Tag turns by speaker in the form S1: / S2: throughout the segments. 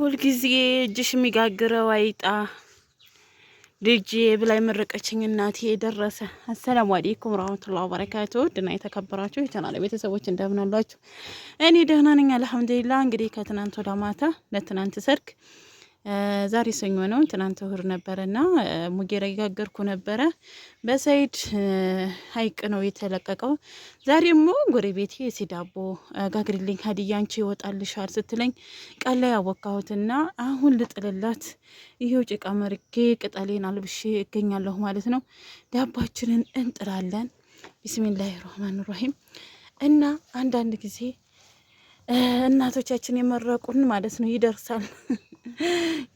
S1: ሁልጊዜ እጅሽ የሚጋግረው አይጣ ልጄ ብላ የመረቀችኝ እናቴ ደረሰ። አሰላሙ አለይኩም ወራህመቱላሂ ወበረካቱ። ድና የተከበራችሁ የቻናሌ ቤተሰቦች እንደምን አላችሁ? እኔ ደህና ነኝ አልሐምዱሊላህ። እንግዲህ ከትናንት ወደ ማታ ለትናንት ሰርግ ዛሬ ሰኞ ነው። ትናንት እሁድ ነበረና ሙጌራ ይጋገርኩ ነበረ። በሰይድ ሀይቅ ነው የተለቀቀው። ዛሬሞ ጎረቤቴ ሲዳቦ ጋግሪልኝ ሀዲያ አንቺ ይወጣልሻል ስትለኝ ቃል ላይ ያወካሁትና አሁን ልጥልላት ይሄው ጭቃ መርጌ ቅጠሌን አልብሼ እገኛለሁ ማለት ነው። ዳባችንን እንጥላለን። ቢስሚላሂ ራህማን ራሂም። እና አንዳንድ ጊዜ እናቶቻችን የመረቁን ማለት ነው ይደርሳል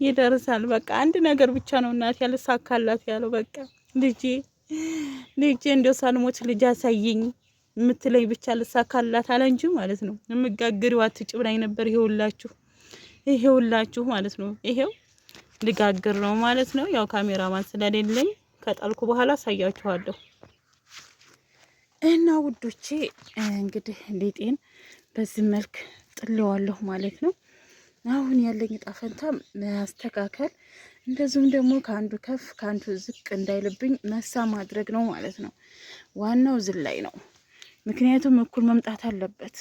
S1: ይደርሳል። በቃ አንድ ነገር ብቻ ነው እናት ያልሳካላት ያለው በቃ ልጄ እንደው ሳልሞት ልጅ አሳየኝ የምትለኝ ብቻ ልሳካላት አለ እንጂ ማለት ነው። የምጋግሪው አትጭ ብላኝ ነበር። ይሄውላችሁ ማለት ነው። ይሄው ልጋግር ነው ማለት ነው። ያው ካሜራማን ስለሌለኝ ከጣልኩ በኋላ አሳያችኋለሁ። እና ውዶቼ እንግዲህ ሊጤን በዚህ መልክ ጥሌዋለሁ ማለት ነው። አሁን ያለኝ እጣ ፈንታ ማስተካከል፣ እንደዚሁም ደግሞ ከአንዱ ከፍ ከአንዱ ዝቅ እንዳይልብኝ መሳ ማድረግ ነው ማለት ነው። ዋናው ዝላይ ነው። ምክንያቱም እኩል መምጣት አለበት።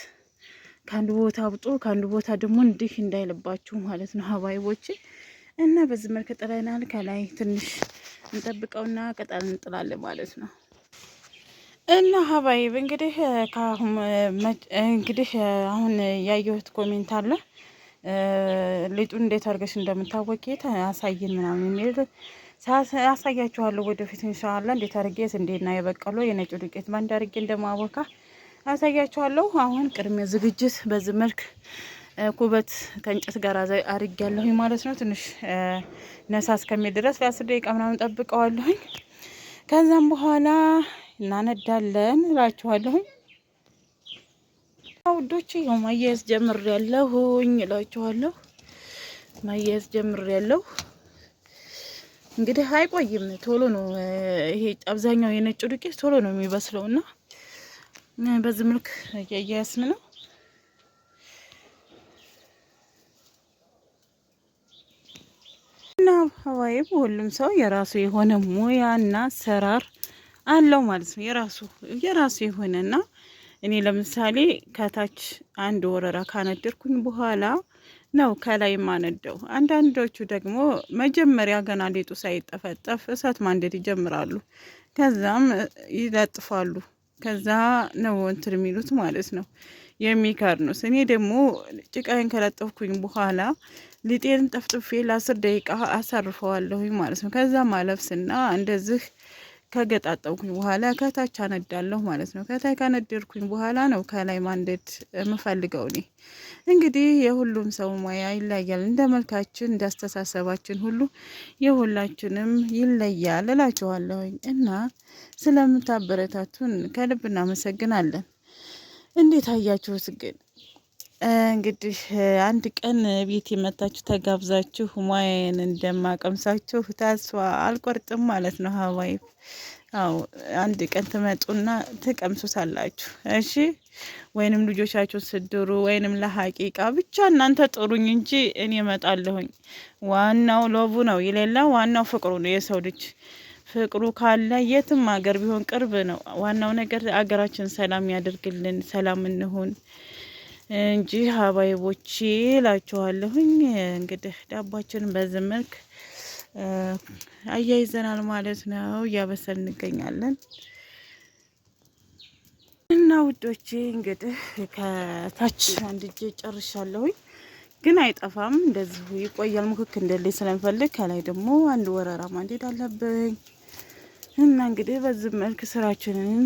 S1: ከአንዱ ቦታ አብጦ ከአንዱ ቦታ ደግሞ እንዲህ እንዳይልባችሁ ማለት ነው ሀባይቦቼ። እና በዚህ መልክ ጥለናል። ከላይ ትንሽ እንጠብቀውና ቅጠል እንጥላለን ማለት ነው። እና ሀባይብ እንግዲህ አሁን ያየሁት ኮሜንት አለ ሊጡን እንዴት አድርገሽ እንደምታወቂ አሳይን ምናምን የሚል አሳያችኋለሁ ወደፊት ኢንሻአላህ። እንዴት አድርጌት እንዴና የበቀሎ የነጭ ዱቄት ባንድ አድርጌ እንደማወካ አሳያችኋለሁ። አሁን ቅድሚያ ዝግጅት በዚህ መልክ ኩበት ከእንጨት ጋር አድርጌያለሁ ማለት ነው። ትንሽ ነሳ እስከሚል ድረስ ለ10 ደቂቃ ምናምን ጠብቀዋለሁኝ። ከዛም በኋላ እናነዳለን እላችኋለሁኝ። ውዶች ያው ማያያዝ ጀምሬያለሁኝ እላችኋለሁ። ማያያዝ ጀምሬያለሁ። እንግዲህ አይቆይም፣ ቶሎ ነው ይሄ አብዛኛው የነጭ ዱቄት ቶሎ ነው የሚበስለውና በዚህ መልክ እያያዝን ነው። እና ሀዋይም ሁሉም ሰው የራሱ የሆነ ሙያና አሰራር አለው ማለት ነው። የራሱ የሆነና እኔ ለምሳሌ ከታች አንድ ወረራ ካነደርኩኝ በኋላ ነው ከላይ ማነደው። አንዳንዶቹ ደግሞ መጀመሪያ ገና ሊጡ ሳይጠፈጠፍ እሳት ማንደድ ይጀምራሉ። ከዛም ይለጥፋሉ። ከዛ ነው እንትን የሚሉት ማለት ነው የሚከርኑት። እኔ ደግሞ ጭቃዬን ከለጠፍኩኝ በኋላ ሊጤን ጠፍጥፌ ለ10 ደቂቃ አሳርፈዋለሁኝ ማለት ነው። ከዛ ማለፍስና እንደዚህ ከገጣጠምኩኝ በኋላ ከታች አነዳለሁ ማለት ነው። ከታይ ካነደርኩኝ በኋላ ነው ከላይ ማንደድ የምፈልገው። እኔ እንግዲህ የሁሉም ሰው ሙያ ይለያል። እንደ መልካችን እንደ አስተሳሰባችን ሁሉ የሁላችንም ይለያል እላችኋለሁኝ። እና ስለምታበረታቱን ከልብ እናመሰግናለን። እንዴት አያችሁት ግን? እንግዲህ አንድ ቀን ቤት የመታችሁ ተጋብዛችሁ ሙያዬን እንደማቀምሳችሁ ተስፋ አልቆርጥም ማለት ነው ሀዋይ። አዎ አንድ ቀን ትመጡና ትቀምሱታላችሁ። እሺ ወይንም ልጆቻችሁን ስድሩ ወይንም ለሀቂቃ ብቻ እናንተ ጥሩኝ እንጂ እኔ እመጣለሁኝ። ዋናው ሎቡ ነው የሌላ ዋናው ፍቅሩ ነው። የሰው ልጅ ፍቅሩ ካለ የትም ሀገር ቢሆን ቅርብ ነው። ዋናው ነገር አገራችን ሰላም ያደርግልን፣ ሰላም እንሁን እንጂ ሀባይቦቼ እላችኋለሁኝ። እንግዲህ ዳባችንን በዚህ መልክ አያይዘናል ማለት ነው። እያበሰል እንገኛለን። እና ውዶቼ እንግዲህ ከታች አንድ እጄ ጨርሻለሁኝ፣ ግን አይጠፋም፣ እንደዚሁ ይቆያል። ሙክክ እንደልኝ ስለምፈልግ ከላይ ደግሞ አንድ ወረራ ማንደድ አለብኝ። እና እንግዲህ በዚህ መልክ ስራችንን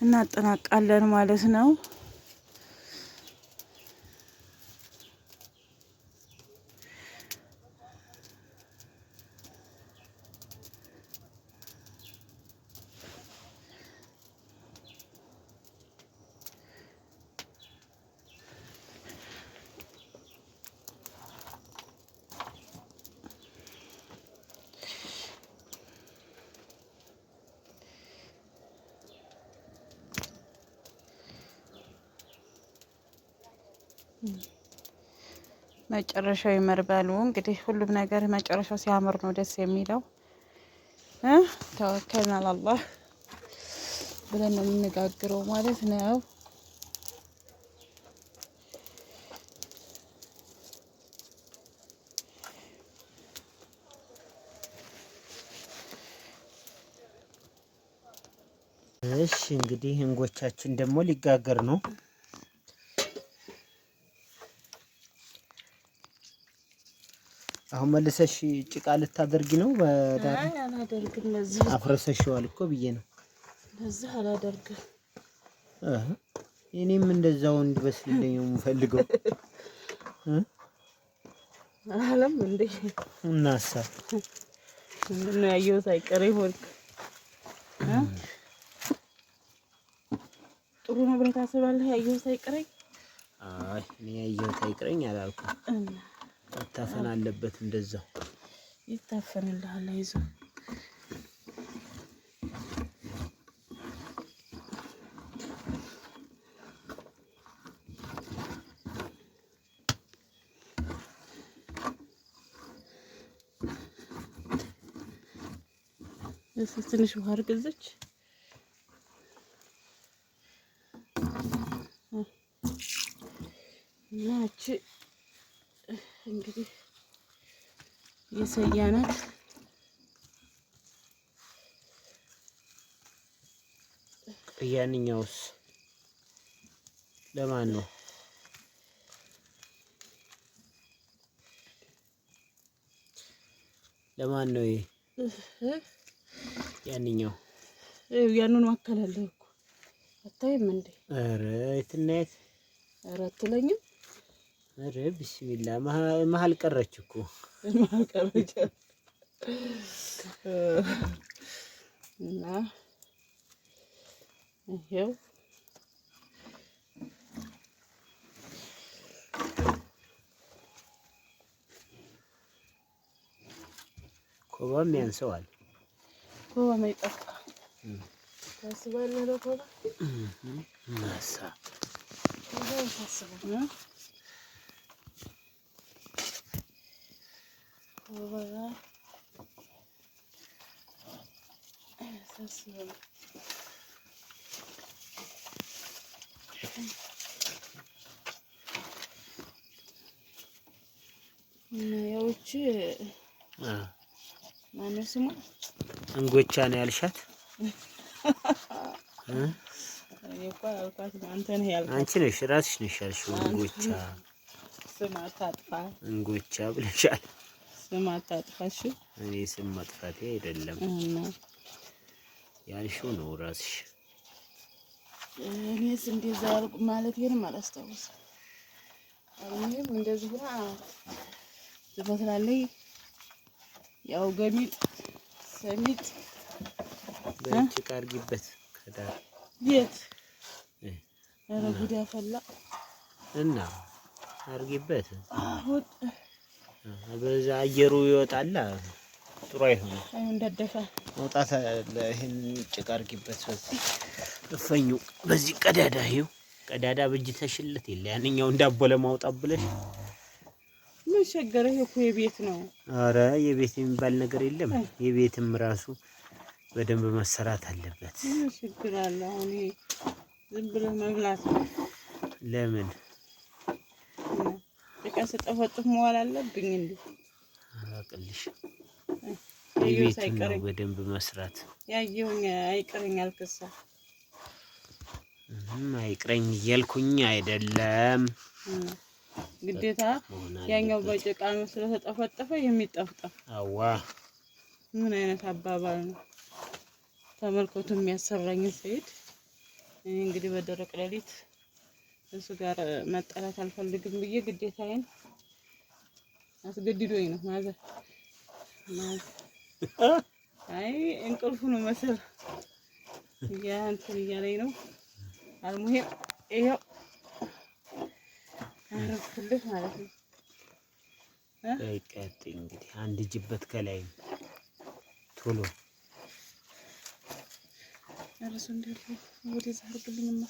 S1: እናጠናቃለን ማለት ነው። መጨረሻው ይመርበሉ። እንግዲህ ሁሉም ነገር መጨረሻው ሲያምር ነው ደስ የሚለው። ተወከልና አላህ ብለን ነው የምንጋግረው ማለት ነው።
S2: እሺ እንግዲህ እንጎቻችን ደግሞ ሊጋገር ነው። አሁን መልሰሽ ጭቃ ልታደርጊ ነው? በዳር
S1: አላደርግም። ለዚህ
S2: አፍረሰሽዋል እኮ ብዬ ነው።
S1: ለዚህ አላደርግም።
S2: እኔም እንደዛው እንዲበስልልኝ ነው የምፈልገው።
S1: አለም እንዴ
S2: እናሳ
S1: ምንድን ነው ያየሁት አይቀር ይሆን? ጥሩ ነው ብለህ ታስባለህ? ያየሁት አይቀረኝ?
S2: አይ እኔ ያየሁት አይቀረኝ አላልኩም። መታፈን አለበት እንደዛው
S1: ይታፈንልሃል። አይዞህ ትንሽ ውሃ አድርገዘች ናች እንግዲህ የሰያናት
S2: ያንኛውስ ለማን ነው? ለማን ነው ይሄ? ያንኛው
S1: ያንኑ አከላለሁ እኮ አታይም እንዴ?
S2: ኧረ የትናየት
S1: ኧረ አትለኝም?
S2: ኧረ ቢስሚላ መሀል ቀረች እኮ
S1: መሀል ቀረች እና ይሄው
S2: ኮባም ያንሰዋል።
S1: ኮባ ማይጠፋ ታስባለህ? ለኮባ
S2: እናሳ
S1: ይሄው ታስባለህ? ኮባ ታስባለህ? ያውቺ ማነው ስሟ?
S2: እንጎቻ ነው ያልሻት?
S1: እኔ እኮ አልኳት አንተ ነህ ያልኳት።
S2: አንቺ ነሽ ራስሽ ነሽ ያልሽው። እንጎቻ
S1: ስም አታጥፋ።
S2: እንጎቻ ብለሻል።
S1: ስም አታጥፋ። እሺ
S2: እኔ ስም ማጥፋቴ አይደለም ያልሽው ነው ራስሽ።
S1: እኔስ እንደዛ አልኩ ማለቴንም አላስታውስም። አሁንም እንደዚህ ብላ ትፈትላለች። ያው ገሚጥ ሰሚጥ
S2: በጭቃ አድርጊበት ከዳር
S1: የት ኧረ ጉድ ያፈላ
S2: እና አድርጊበት።
S1: አሁን
S2: በዛ አየሩ ይወጣል። ጥሩ አይሆንም።
S1: አይ እንደደፋ
S2: መውጣት ለይሄን ጭቃ አድርጊበት። በዚህ እፈኙ በዚህ ቀዳዳ ይኸው ቀዳዳ በእጅተሽለት የለ ያንኛው እንዳቦ ለማውጣት ብለሽ
S1: ምን ቸገረህ? እኮ የቤት ነው።
S2: አረ የቤት የሚባል ነገር የለም። የቤትም ራሱ በደንብ መሰራት አለበት።
S1: ምን ችግር አለ? አሁን ዝም ብለህ መብላት ነው።
S2: ለምን
S1: ጭቃ ስጠፈጥፍ መዋል አለብኝ እንዴ?
S2: አላቅልሽ። የቤት ነው በደንብ መስራት።
S1: ያየሁኝ አይቀረኝ አልከሳ
S2: አይቅረኝ እያልኩኝ አይደለም።
S1: ግዴታ ያኛው በጭቃ ነው ስለተጠፈጠፈ የሚጠፍጠፍ።
S2: አዋ
S1: ምን አይነት አባባል ነው? ተመልከቱ የሚያሰራኝ ሰይድ። እኔ እንግዲህ በደረቅ ሌሊት እሱ ጋር መጣላት አልፈልግም ብዬ ግዴታዬን አስገድዶኝ ነው ማዘር። አይ እንቅልፉ ነው መሰል ያ እንትን እያለኝ ነው። አልሙሂም ይሄው አረፍኩልህ ማለት ነው።
S2: በቃ እንግዲህ አንድ ጅበት ከላይ ቶሎ
S1: እርሱ እንደው ወደዛ አድርግልኝማ